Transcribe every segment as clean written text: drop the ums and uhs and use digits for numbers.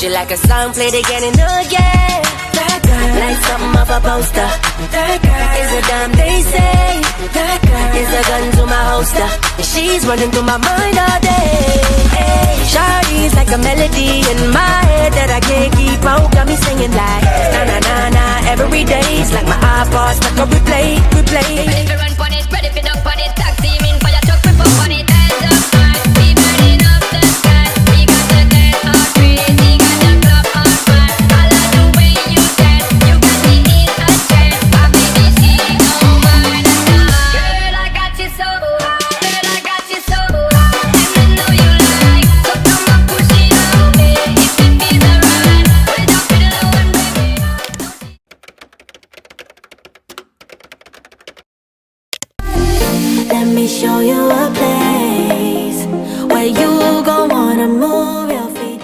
She like a song played again and again. That girl, like something off a poster. That girl is a damn they say. That girl is a gun to my holster. And she's running through my mind all day. Hey, Shawty's like a melody in my head that I can't keep out. Got me singing like na na na na every day's like my iPod stuck on replay. Ready for run on it, ready for dump on it. Taxi in fire truck, rip up on it. Hands up high, we burning up the sky. We got the dance all crazy, got the club on fire. I love the way you dance, you got me in a trance. My baby, she don't mind a dime. Girl, I got you so high, girl, I got you so high. And I know you like, so come on, push it on me. If it feels alright, put it up in the low and baby. Let me show you a place where you gon' wanna move your feet.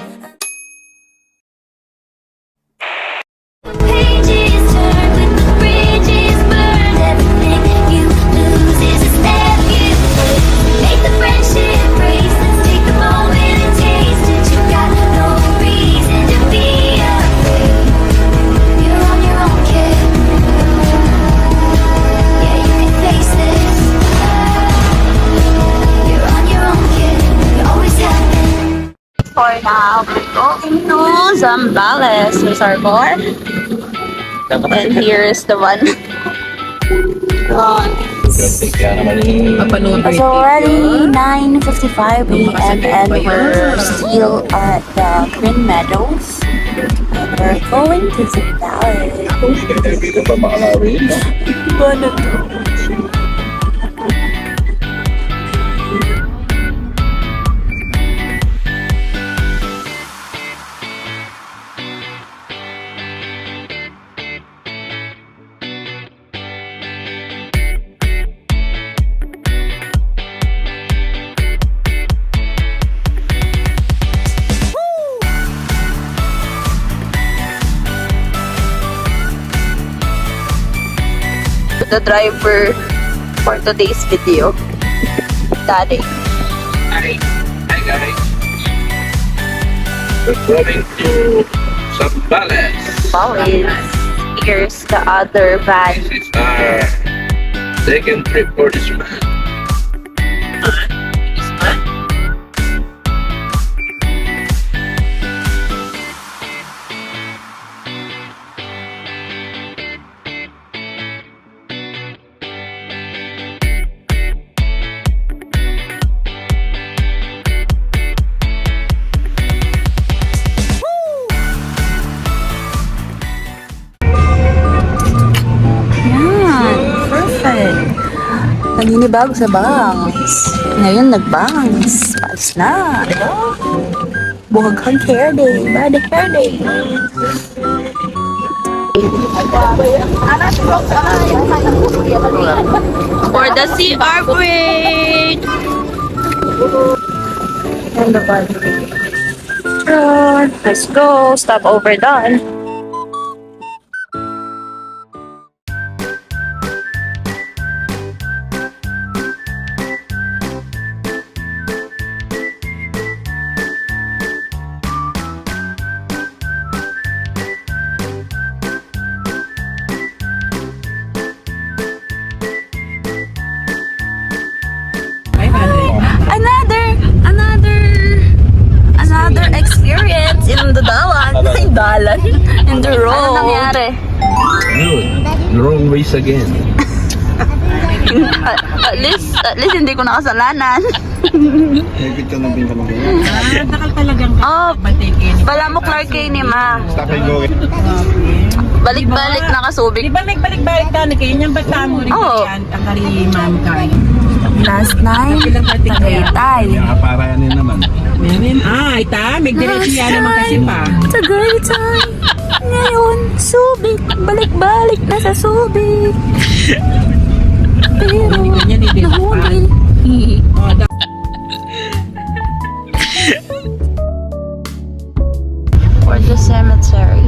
Pages turn when the bridges burn. Everything you lose is a step you take. Make the friendship bracelets, take the moment and taste it. You got no reason to be afraid. You're on your own, kid. Yeah, you can face this. You're on your own, kid. You always have been. For now, we're going to Zambales Reservoir. And here's the one. It's already 9:55 a.m. and we're still at the Green Meadows. And we're going to Zambales. Ano to? The driver for today's video, Daddy. Hi guys. We're going to Zambales. Here's the other van. This is our second trip for this month. Nanginibag sa bangs. Ngayon nagbangs. Palis na. Buhaghang hair day. Body hair day. For the CR Bridge. And the body. Let's go. Stop over done. Another experience in the dalan. In the road. Ano nangyari? Yun. Wrong ways again. at least hindi ko nakasalanan. Oh, pala mo Clark kay ni ma. Balik-balik nakasubik. Di ba nagbalik-balik ka na kayo niyang bata mo rin yan? Akari ma'am ka. Last night, Tagaytay. Para yan naman. Meron. Ita, may diretso yan naman kasi pa. Tagaytay. Ngayon, Subic. Balik-balik na sa Subic. Pero, nahuli. For the cemetery.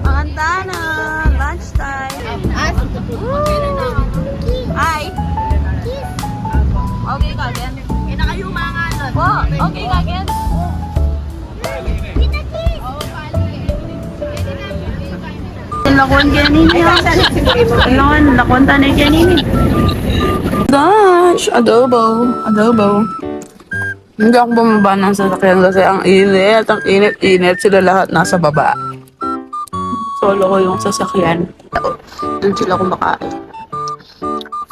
Maganda na. Lunchtime. Hi. Okay ka, Ken? Po, okay ka, Ken? Lakon ganini ha. Lakon tanay ganini. Gosh, adobo. Hindi ako bumaba ng sasakyan kasi ang init. Sila lahat nasa baba. Solo ko yung sasakyan. Doon sila kumakain.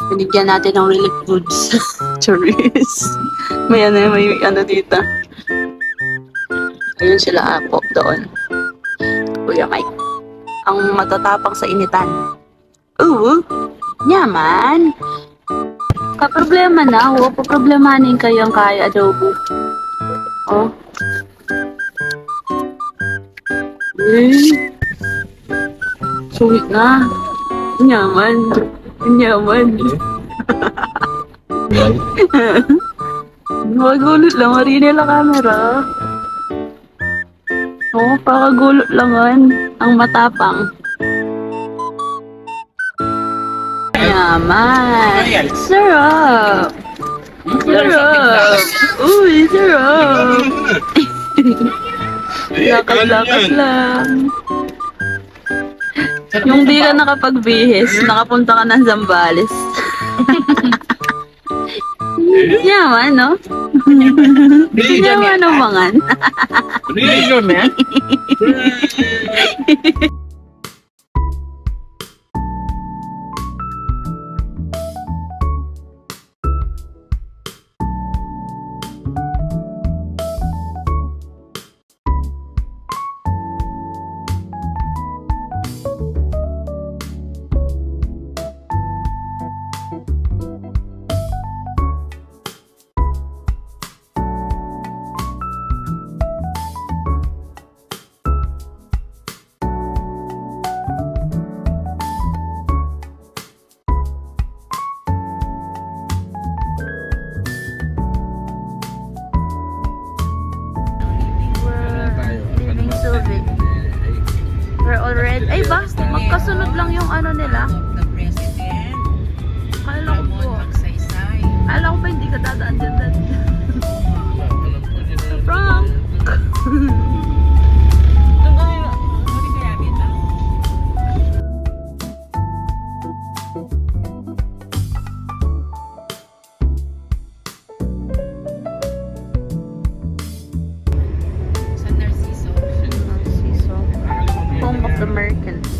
Binigyan natin ng relief goods. Charis. May ano dito. Ayun sila Apo doon. Kuya Mike. Ang matatapang sa initan. Oo. Yaman. Kaproblema na. Huwag po problemanin kayo ang kaya adobo. Oh. Sweet na. Yaman. Magulot lang. Marini la camera. Oh, pakagulot langan. Ang matapang. Yaman. Sarap. Uy, sarap. Lakas-lakas lang. Yung di ka nakapagbihis, nakapunta ka ng Zambales. Yaman, no? Yaman ang mangan. Really, man? Living Subic. We're already... Ay ba? Magkasunod lang yung ano nila. Kala ko po. Kala ko ba hindi ka dadaan dyan dad? Prank! Home of the Americans.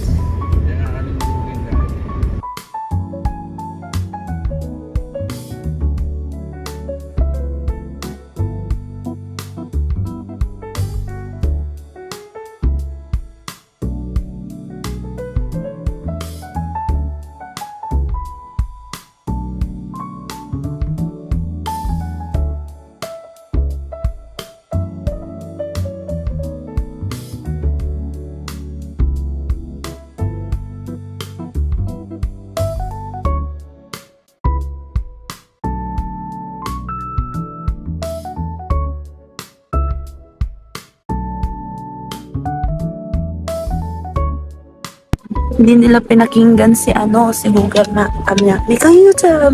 Hindi nila pinakinggan si Hugar na kanya. May kayuta.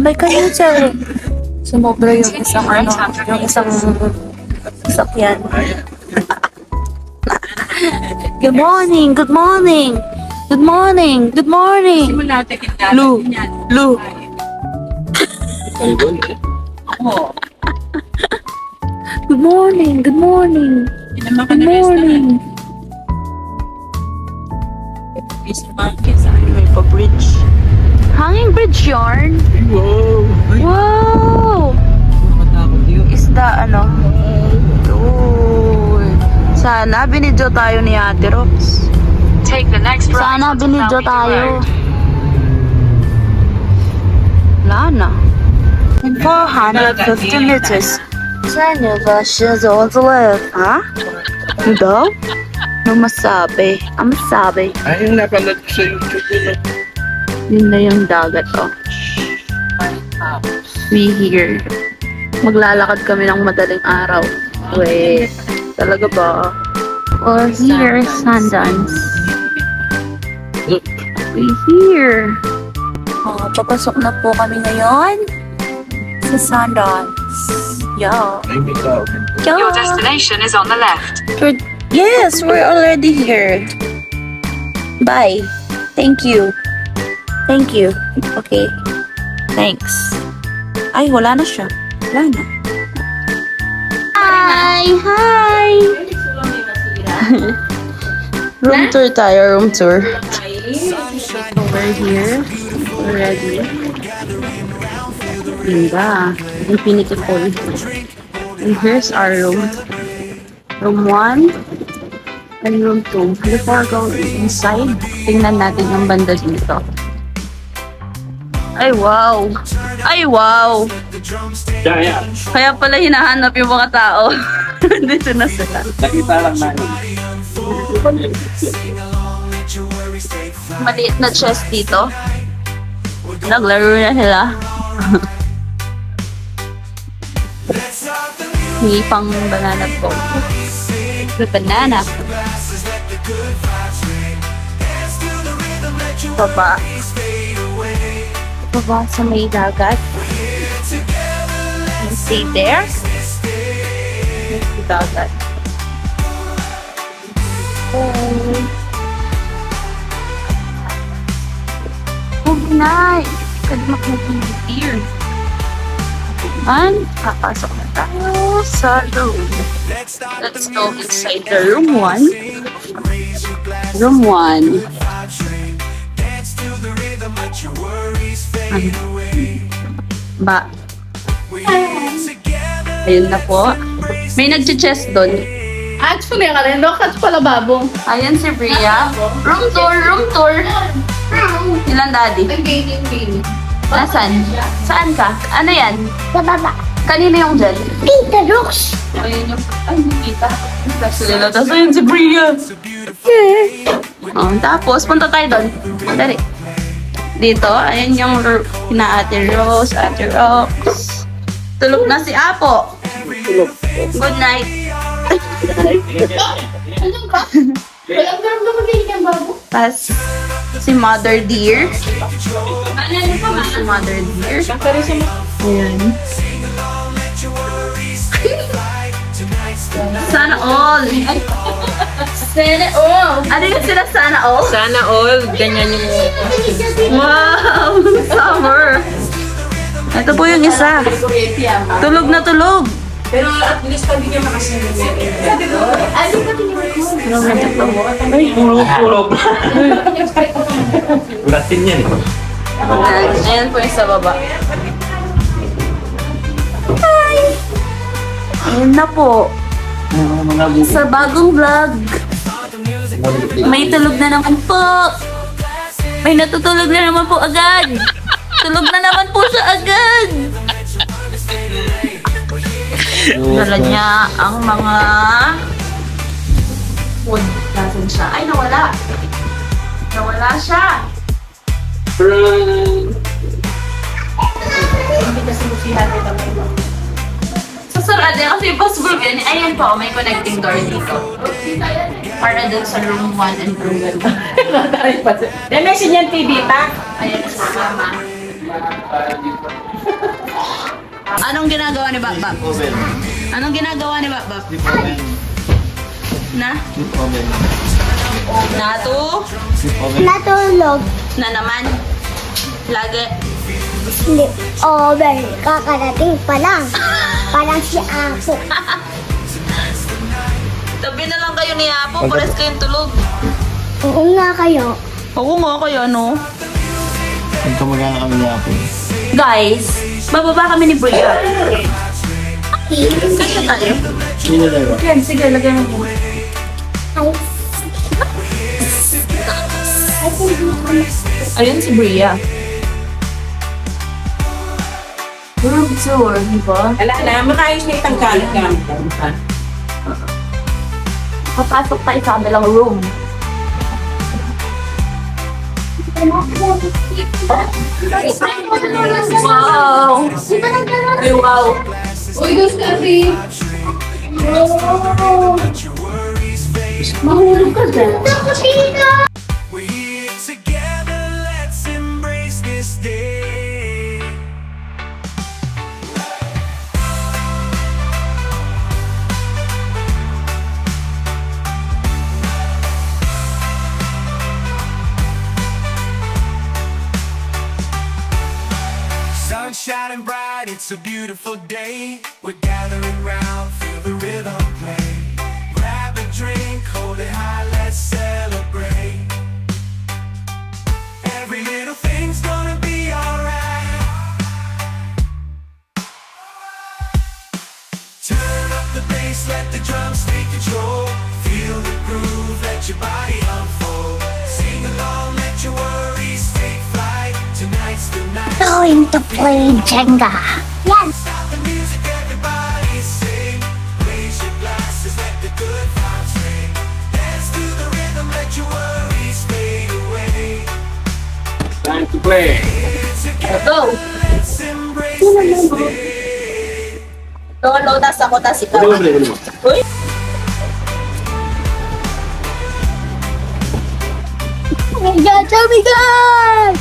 Sumobra yung isang yung isang sakyan. Good morning. Lu. Good morning. May pa-bridge. Hanging bridge yarn? Wow! Isda, Sana binidyo tayo ni Ate Rox. Sana binidyo tayo. Wala na. In 450 meters. Saan niyo ba siya ha? Ano daw? Ano masabi? Ang masabi. Ay, yung napanood ko sa YouTube yun. Yun na yung dagat, oh. House. We here. Maglalakad kami ng madaling araw. Wait, talaga ba? Or here, Sundance. We here. Oh, papasok na po kami ngayon sa Sundance. Yeah. Your destination is on the left. Yes, we're already here. Bye. Thank you. Thank you. Okay. Thanks. Ay, wala na siya. Wala na. Hi! Hi! Room tour tayo, room tour. We're here already. Ganda. Infinity pool. And here's our room. Room 1 and room 2. Before going inside, tingnan natin ang banda dito. Ay, wow! Ay, wow! Yeah. Kaya pala hinahanap yung mga tao. Dito na sila. Nakita lang namin. Maliit na chest dito. Naglaro na sila. Hindi pang banana boat. The banana. Baba. Baba sa may dagat. And stay there. Dagat. Oh, nice! Pwede mag-movie here. And, papasok na tayo sa room. Let's go inside the room 1. Room 1. Ba? Ayun na po. May nag-chest doon. Actually, ang alin, lokat pala babo. Ayan si Bria. Room tour, room tour. Ilan daddy? Nasaan? Saan ka? Ano yan? Sa baba. Kanina yung dyan? Tita Rooks. Ayun yung... Ay, hindi kita. Kasi nila. Tapos ayun si Bria. Oh, tapos, punta tayo doon. Dari. Dito, ayan yung kina Ate Rose, Ate Rox. Tulog na si Apo. Good night. Tapos, si Mother Dear. Si Mother Dear. Ayan. Sana all. Sana all. Ano yung sila sana all? Sana all, ganyan yung... Wow! Summer! Ito po yung isa. Tulog na tulog. Pero at least pag hindi makasunod. Latin yan eh. Ayan po yung sa baba. Hi! Ayan na po. Sa bagong vlog. May tulog na naman po. May natutulog na naman po agad. Tulog na naman po siya agad. Dala niya ang mga food. Nasaan siya? Ay, nawala. Nawala siya. Hindi kasi musihan nito. Sa sarado kasi possible yan. Ayan po, may connecting door dito. Para dun sa room 1 and room 2. Yan may sinyan TV pa. Ayan na sa mama. Anong ginagawa ni Bakbak? Anong ginagawa ni Bakbak? Na? Nato? Natulog. Na naman? Lagi? Hindi. Over. Kakarating pa lang. Parang si Apo. Tabi na lang kayo ni Apo, pares kayong tulog. Oo nga kayo. Oo nga kayo, ano? Kamagana kami niya ako. Guys, bababa kami ni Bria. Kasya tayo. Sino na ba? Yan, sige, lagyan mo. Ayun si Bria. Room tour, di ba? Ala na, makaayos na itang kalit gamit. Papasok tayo sa kabilang room. Wow! Ay, wow! Uy, gusto kasi! Mahulog ka dyan. We're here together, let's embrace this day. Sun shining bright, it's a beautiful day. We're gathering round, feel the rhythm play. Grab a drink, hold it high, let's celebrate. Every little thing's gonna be alright. Turn up the bass, let the drums take control. Feel the groove, let your body unfold. Sing along, let your worries take flight. Tonight's the night. Going to play Jenga. Yes. Stop the music, everybody sing. Raise your glasses, let the good vibes ring. Dance to the rhythm, let your worries fade away. Time to play. Go! Let's embrace this day. Lolo, tas ako, tas ikaw. Uy! Oh my God, oh my God!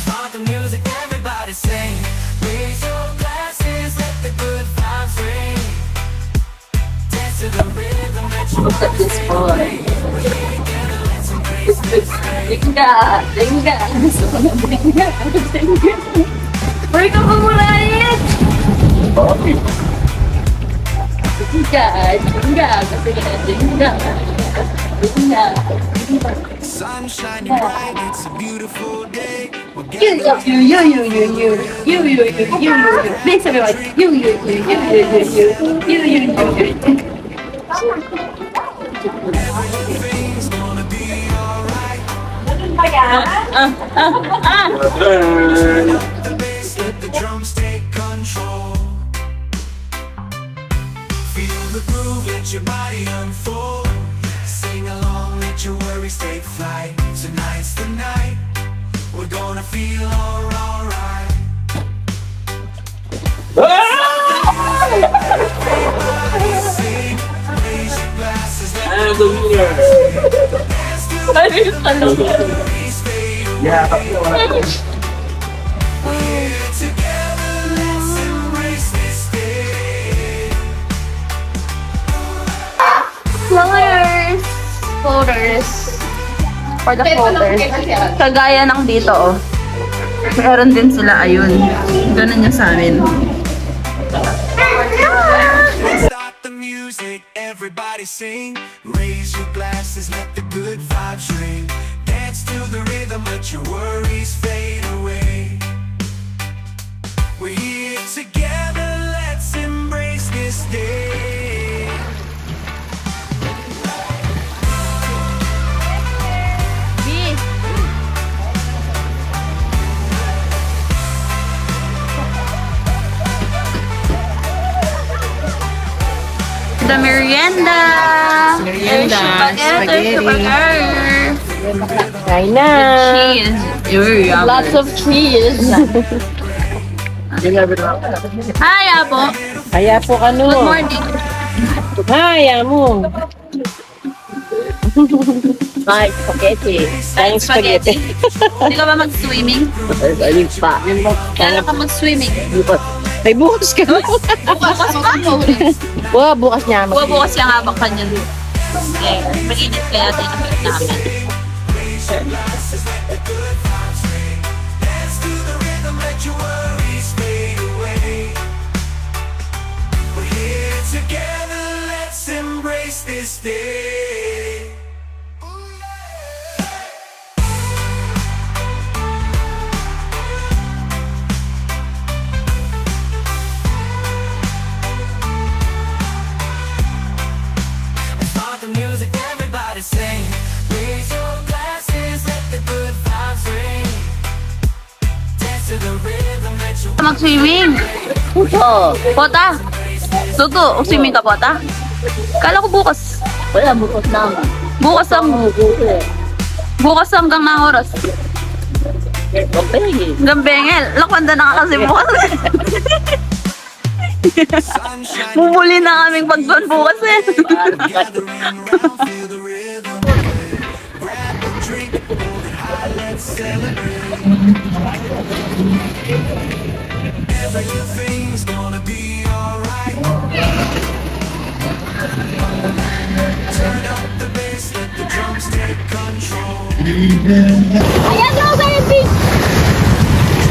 Start the music, everybody sing. Raise your glasses, let the good vibes ring. Dance to the rhythm, let your Look at this worries boy. fade away. Together, let's embrace this day. Lingga! Lingga! Lingga! Lingga! Uy, ka pumulait! Lingga! Lingga! Kasi lingga! Lingga! Sun shining bright, it's a beautiful day. We're You, gathering you, you, you, you, you, you, you, you, you, you. Please, everyone. You, you, you, you, you, you, you, you, you, you. things gonna be alright. The bass, let the drums take control. Feel the groove, let your body unfold. Sing along, let your worries take flight. Tonight's the night. We're gonna feel alright. Sing, raise your glasses, let I'm the winner. dance to the worries fade away. We're together, let's embrace this day. Flowers! Folders. For the folders. Kagaya ng dito, oh. Meron din sila, ayun. Ganun yung sa amin. Start the music, everybody sing. Raise your glasses, let the good vibes ring. Dance to the rhythm, let your worries fade away. We're here together, let's embrace this day. The merienda! Merienda! Spaghetti! Kain na. Cheese! Lots of cheese. Hi, Apo! Kaya po ka no. Good morning! Kaya mo. Ay, spaghetti. Tayong spaghetti. Hindi ka ba mag-swimming? Ayun pa. Kailan ka mag-swimming? May bukas ka. Bukas ako. Wow, bukas niya. Bukas yung habang kanya. Okay. Mag-init kaya tayo namin namin. Dance to the rhythm, let your worries fade away. We're here together, let's embrace this day. Start the music, everybody sing. Raise your glasses, let the good vibes ring. Dance to the rhythm, let your Mag-swimming! Pota! Tuto, swimming ka, Pota? Kala ko bukas. Wala, bukas na. Bukas hanggang na oras. Hanggang bengel. Lakwanda na ka kasi bukas. Sunshine Bumuli na kaming pagdoon bukas eh. gathering around, feel the rhythm. Grab a drink, hold it high, let's celebrate. Everything's gonna be alright. Turn up the bass, let the drums take control. Let's start the music, everybody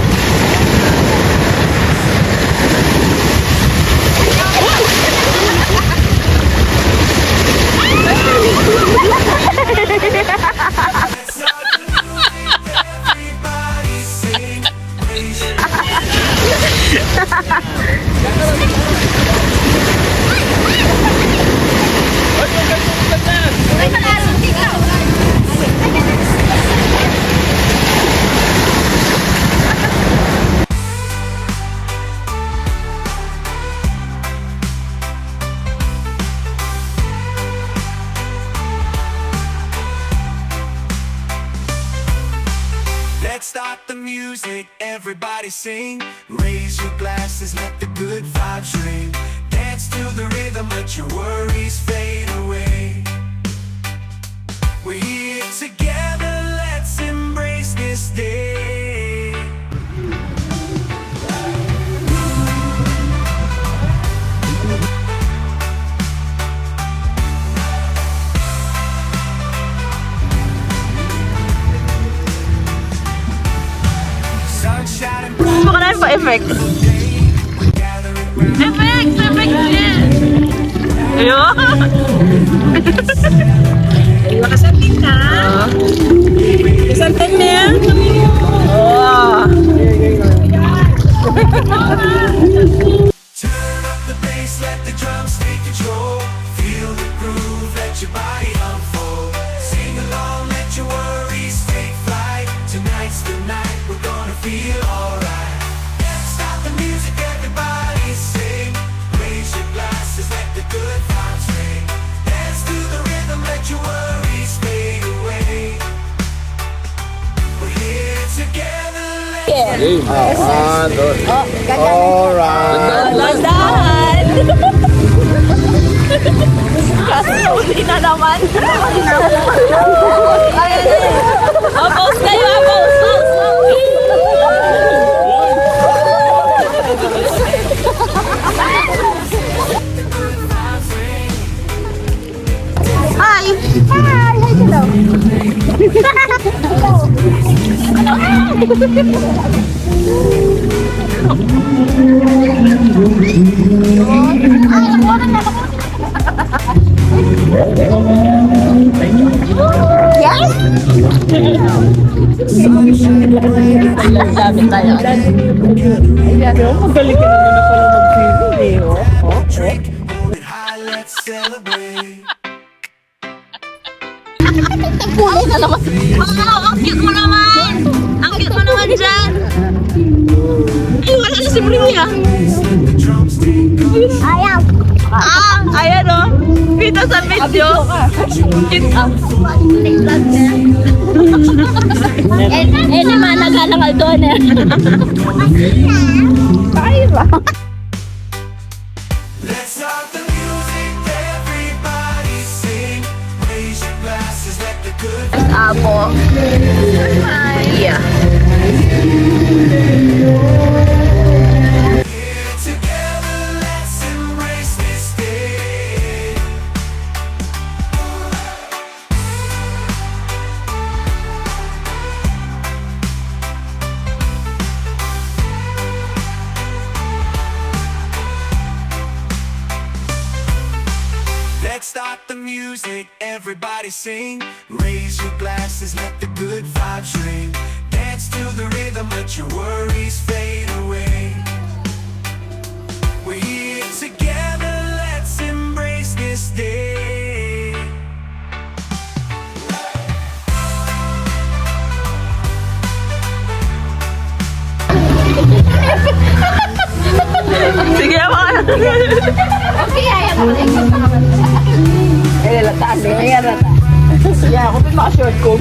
sing. Raise your Let's start the music, everybody sing. Raise your glasses, let the good vibes ring. Dance to the rhythm, let your worries fade away. We're here together, let's embrace this day. Sunshine and bright Baka na pa-effect. day, we're gathering round. Effect! Ayun! Nakasantin ka. Kasantin mo yan. Oh. Turn up the bass, let the drums take control. Feel the groove, let your body unfold. Sing along, let your worries take flight. Tonight's the night, we're gonna feel alright. Stop the music, everybody sing. Raise your glasses, let the good vibes ring. Dance to the rhythm, let your worries fade away. We're here together, Landahan! Kasi uli na naman. Apos kayo, apos! Hi! Hi! Hello! Lapit tayo. Magaling ka naman na pala mag-film eh. drink, hold it high, let's celebrate. Kulay na naman. Wow, ang cute mo naman! Ang cute mo naman dyan! Ay, wala na si Maria. Drums take control. Ayan o. Kita sa video. Cute ah. Naman, naglalakal doon eh. Let's start the music, everybody sing. Raise your glasses, let the good Apo. Yeah. here together. Let's embrace this day. Let's start the music, everybody sing. Raise your glasses, let the good vibes ring. Dance to the rhythm, let your worries fade away. We're here together, let's embrace this day. Sige naman. Yeah, ako din naka-short ko.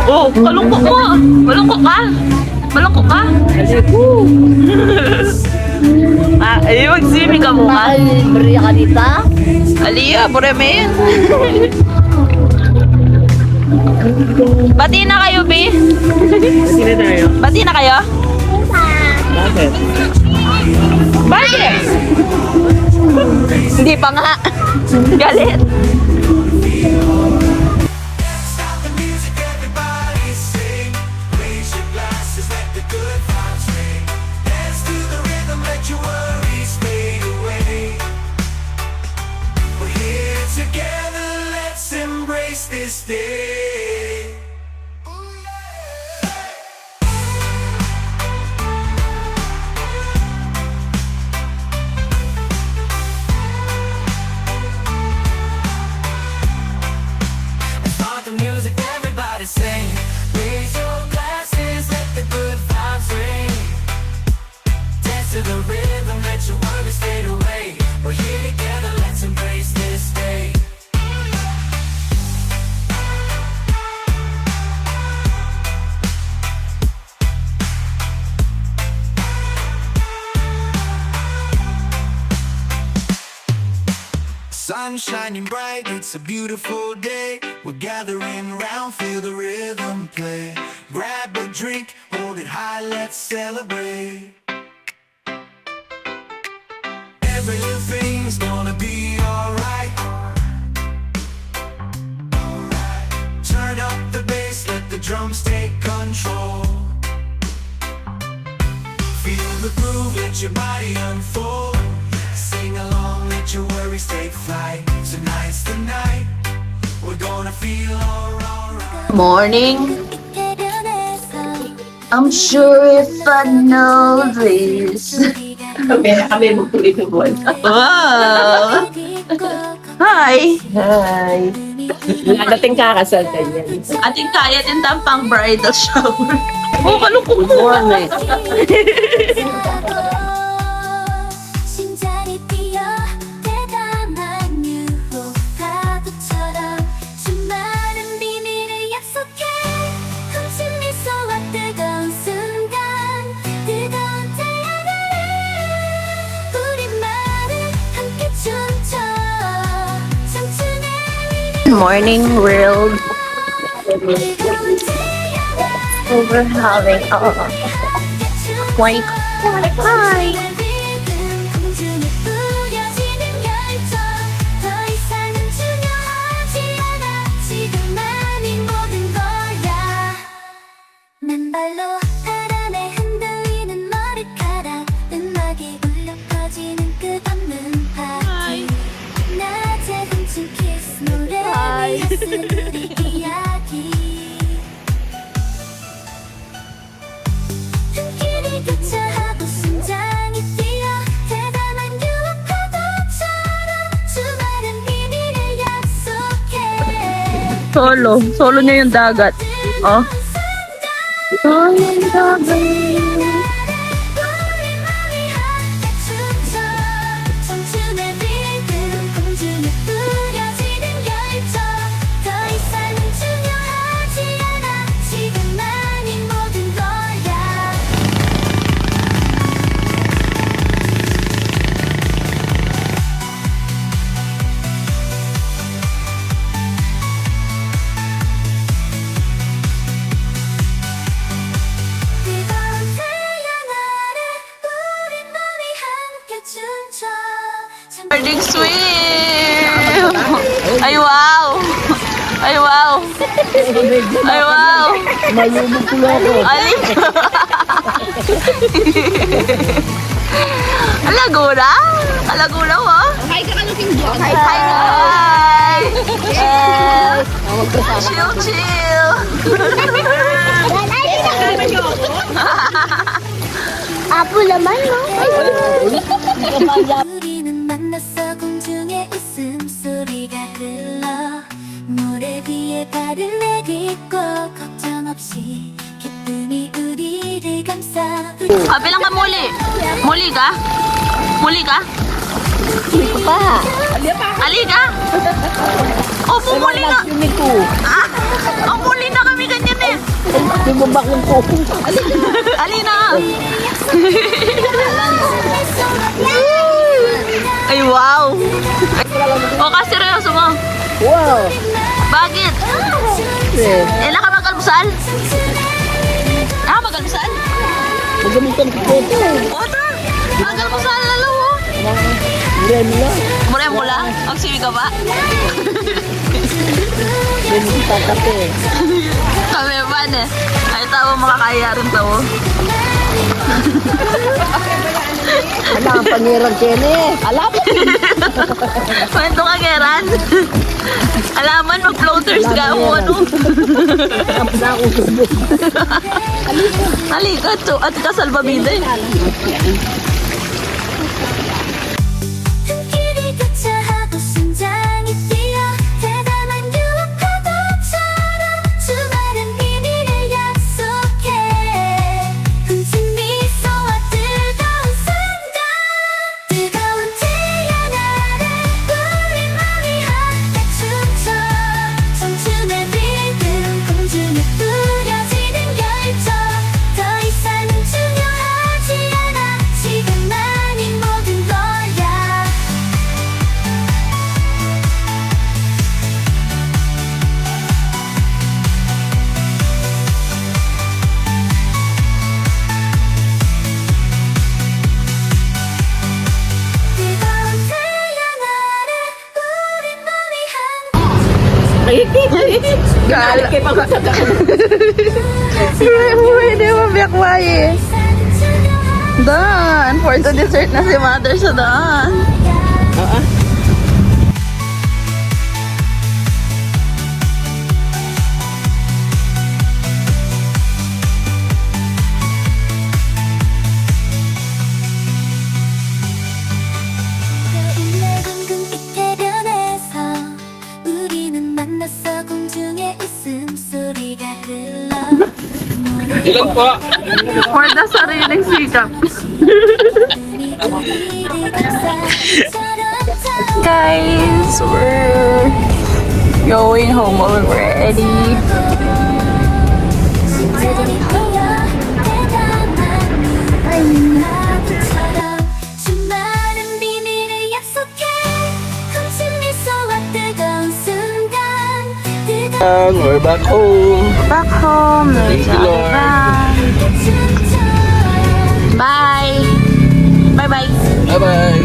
Oh, kalungkot mo. Malungkot ka. Malungkot ka. Ay, mag-swimming ka mo ka. Maria Canita? Aliyah, Boremen. Bati na kayo, B. Sino tayo? Bati na kayo? Bakit? Bakit? Hindi pa nga. Galit. Stop the music, everybody sing. Raise your glasses, let the good vibes ring. Dance to the rhythm, let your worries fade away. We're here together, let's embrace this day. Start the music, everybody sing. Raise your glasses, let the good vibes ring. Dance to the rhythm, let your worries fade away. We're here together, let's embrace this day. Sun shining bright, it's a beautiful day. We're gathering round, feel the rhythm play. Grab a drink, hold it high, let's celebrate. Every little thing's gonna be alright. Turn up the bass, let the drums take control. Feel the groove, let your body unfold. Sing along, let your worries take flight. Tonight's the night, we're gonna feel alright. Morning. I'm sure if I know this. Kami magtuloy sa buwan. Wow. Hi. Hi. Dating kakasal ka yan. Ating kaya din tampang bridal shower. Oh, kalungkot mo. Morning. 심장이 뛰어 대담한 유혹 파도처럼 수많은 비밀을 약속해 훔친 미소와 뜨거운 순간 뜨거운 태양을 우리만을 함께 춤춰 청춘의 Good morning, world. 뜨거운 태양을 We're having a quite hi. 공중에 뿌려지는 열정 더 이상은 중요하지 않아 지금만이 모든 거야 맨발로 바람에 흔들리는 머리카락 음악이 울려 퍼지는 끝없는 파티 낮에 훔친 키스 노래를 쓴 우리 이야기 눈길이 교차하고 심장이 뛰어 대담한 유혹 파도처럼 수많은 비밀을 약속해 Solo niya yung dagat. Oh. 우리 마음이 함께 춤춰 청춘의 리듬 공중에 뿌려지는 열정 더 이상은 중요하지 않아 지금만이 모든 거야 뜨거운 태양 아래 우리 몸이 함께 춤춰 Morning swim! Ay, wow! Ay, wow! Ay, wow! Malulog ko lang ako. Ali! Alagura? Alagura mo? Hi ka kaluking vlog. Hi! Hi! Chill, chill! 아프 naman, no? 우리는 만났어 공중에 웃음소리가 흘러 모래 위에 발을 내딛고 걱정 없이 기쁨이 우리를 감싸 Bilang ka muli. Muli ka? Muli ka? Pa. Ali ka? O, bumuli nga. Swimming ko. Ah, Alina! Ay, wow! O, kasi seryoso mo? Wow. Bakit? Eh, nakapag-almusal? Mag-almusal? Magamitan ko ito. Ota! Mag-almusal na lang, oh! Remla. Mura mo lang? Magsiwi ka ba? Hindi tatape. Kami ba ne? Ay, tao makakaya rin tao. Ala, ang panirang kene. Alam. Kwento ka, Geran. Alaman, mag-floaters ka mo, ano? Tapos ako subok. Halika, to, at kasalbabida eh. 길이 교차하고 심장이 뛰어 대담한 유혹 파도처럼 수많은 비밀을 약속해 훔친 미소와 뜨거운 순간 뜨거운 태양 아래 우리 맘이 함께 춤춰 청춘의 리듬 공중에 뿌려지는 열정 더 이상은 중요하지 않아 지금만이 모든 거야 뜨거운 태양 아래 우리 맘이 Kala. Pwede mo biyakway eh. Daan. For the dessert na si mother sa daan. 내 둥근 이태변에서 우리는 만났어 공중에 웃음소리가 흘러 Ilan po? For the sariling sikap. Guys, we're going home already. 수많은 비밀을 약속해 훔친 미소와 뜨거운 순간 뜨거운 We're back home. Back home. Thank you, Lord. 춤춰 Bye. Bye-bye. Bye-bye.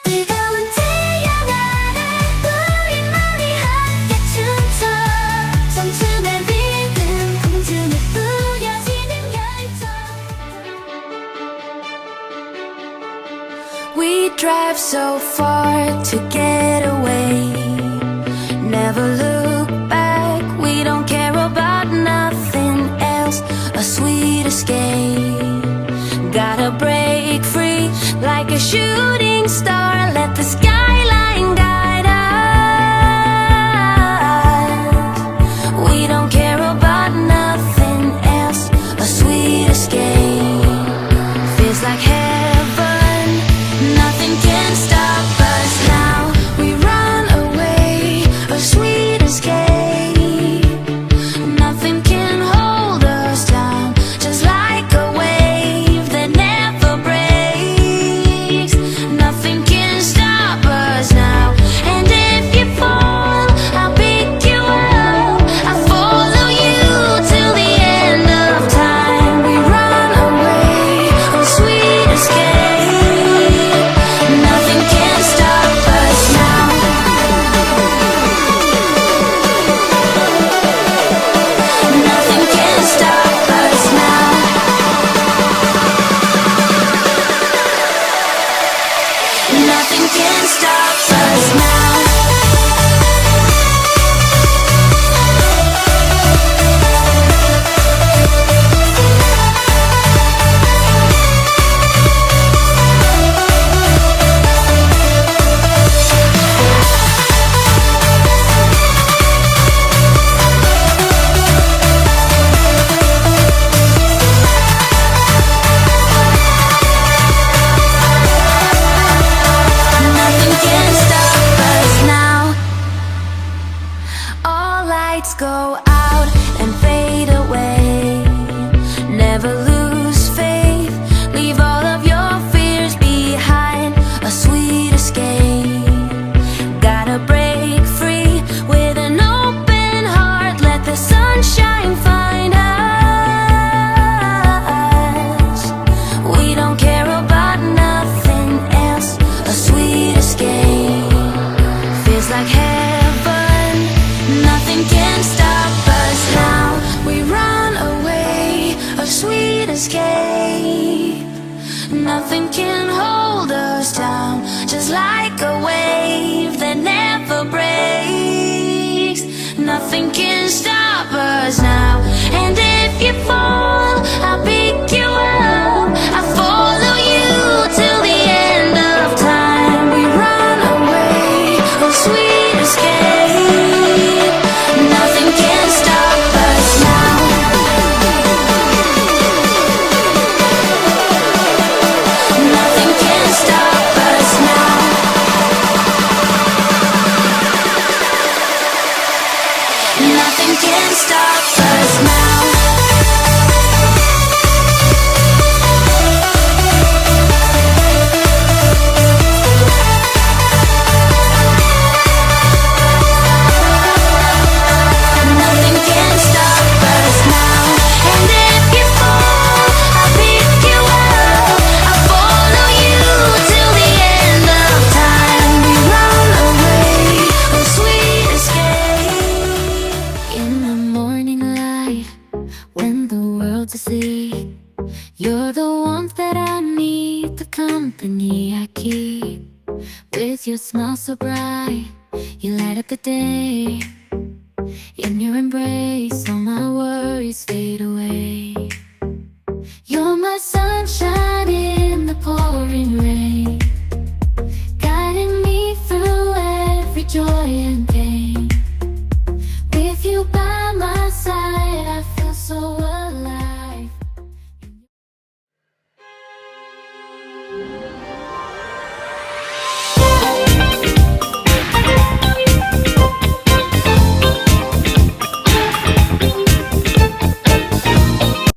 뜨거운 태양 아래 우리 맘이 함께 춤춰 청춘의 리듬 공중에 뿌려지는 열정 We drive so far to get away Never look back We don't care about nothing else A sweet escape Gotta break free like a shooting star. Let the skyline guide us. We don't care about nothing else. A sweet escape feels like heaven. Nothing can stop us now. We run away. A sweet escape. Nothing can hold us down. Just like a wave that never breaks. Nothing can stop us now. And if you fall, I'll pick you up. I'll follow you till the end of time. We run away, oh sweet escape. Nothing can stop us now. Nothing can stop us now. Nothing can stop us now. Nothing can stop us now. All lights go out and fade away. like heaven. Nothing can stop us now. We run away, a sweet escape. Nothing can hold us down, just like a wave that never breaks. Nothing can stop us now. And if you fall, I'll pick you up. I'll follow you till the end of time. We run away, a sweet escape. Nothing can stop us now. Nothing can stop us now. Nothing can stop us now. Nothing can stop us now. And if you fall, I'll pick you up. I'll follow you till the end of time. We run away, a sweet escape. In the morning light, when the world's asleep, you're the warmth that I need, the company I keep. With your smile so bright, you light up the day. In your embrace,